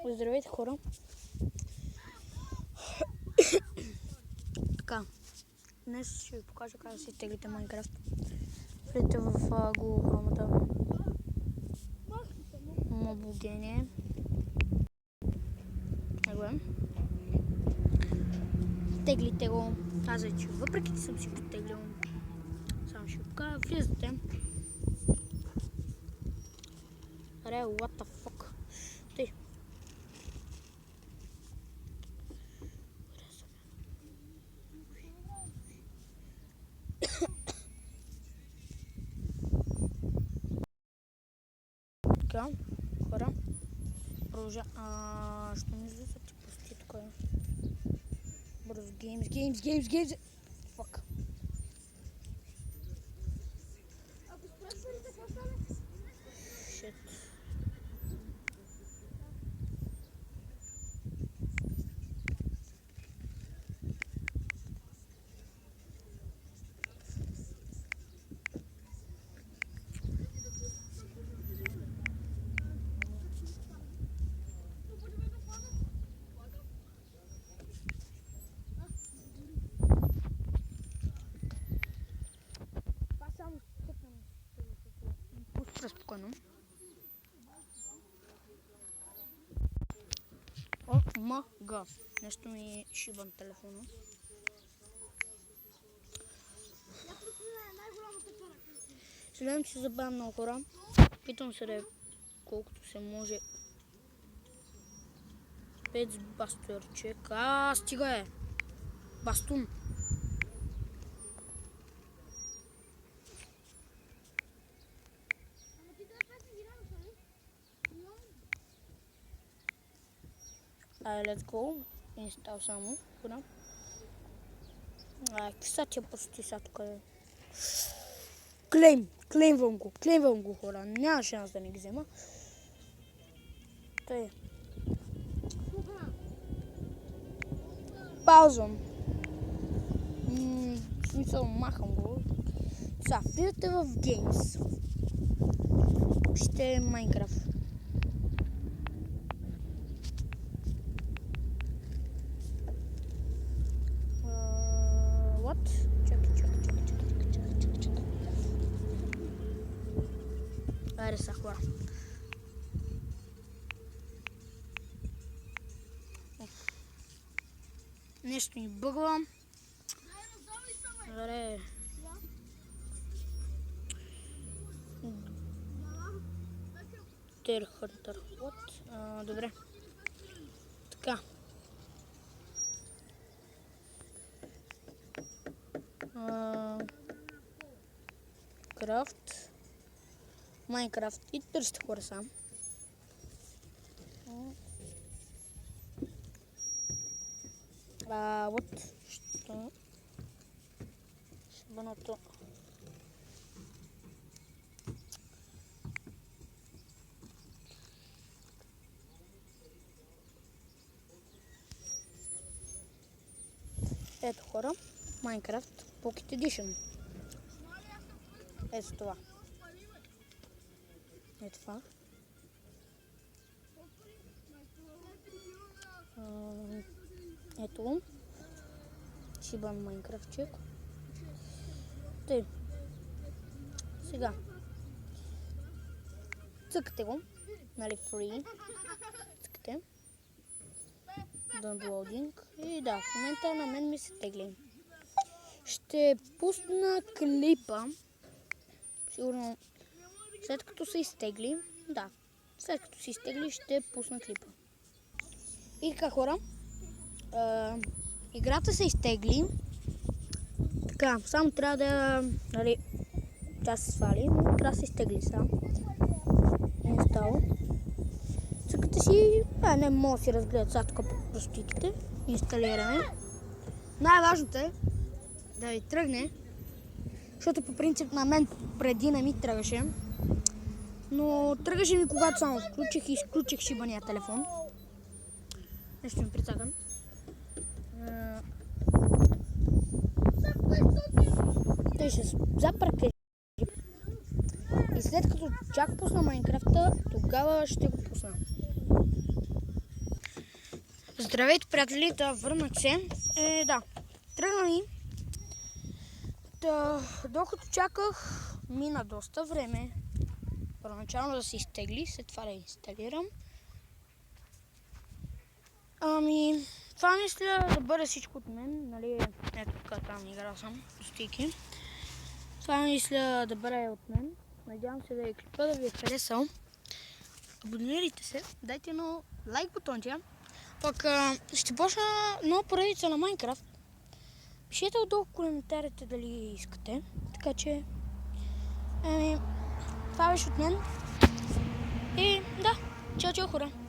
Здравейте, хора! Така, днес ще ви покажа как да си теглите Майнкрафт. Влезете в Google Chrome, наблюдение. Его е. Теглите го. Аз вече, въпреки че съм си го теглил, само ще ви покажа. Влизате. Аре, what the fuck? Тъй. Така, хора. Продължа. Що ми излиза ти пусти тук? Бързо, games. Fuck. Shit. Пусти спокойно. О, мага. Нещо ми шибан телефона. Следвам, че забавям много хора. Питам се да е колкото се може. 5 бастуерчек. Стига е! Бастун! Let's go. Инстал само. Куда? Какви са тия пусти са тук? Клеймвам го, хора. Няма шанс да не ги взема. Тъй. Паузам. В смисъл, махам го. Сега, влизате в Games. Ще е Майнкрафт. Чакай. Айде са, хора. Нещо ни бъгва. Аре. Терхънтър. Добре. Така. Крафт. Майнкрафт. И търсите хора сам. Вот. Що? Шибаното. Ето хора. Майнкрафт Pocket Edition. Ето това. Ето това. Ето. Шибан Майнкрафтчик. Тъй. Сега. Цъкате го. Нали, free. Цъкате. Downloading. И да, в момента на мен ми се тегли. Ще пусна клипа. Сигурно след като се изтегли. Да, след като се изтегли ще пусна клипа. И така, хора. Играта се изтегли. Така, само трябва да... Нали, тя се свали, но трябва да се изтегли сам. Инстал. Цъкате си... не мога да си разгледат сега тук по простиките. Инсталираме. Най-важното е да ви тръгне, защото по принцип на мен преди не ми тръгаше. Но тръгаше ми когато само включих и изключих шибания телефон. Нещо ми прицакам. Тъй ще запърка. И след като чак пусна Майнкрафта, тогава ще го пусна. Здравейте, приятели, да върнах се. Да, тръгна ми. Докато чаках, мина доста време. Първоначално да се изтегли, след това да инсталирам. Това мисля да бъде всичко от мен, нали, ето тук там играл съм, стики. Това мисля да бъде от мен. Надявам се да ви клипа да ви е харесал. Абонирайте се, дайте едно лайк бутонче. Пък ще почна нова поредица на Майнкрафт. Пишете отдолу в коментарите дали искате. Така че, това беше от мен. И да, чао, чао, хора!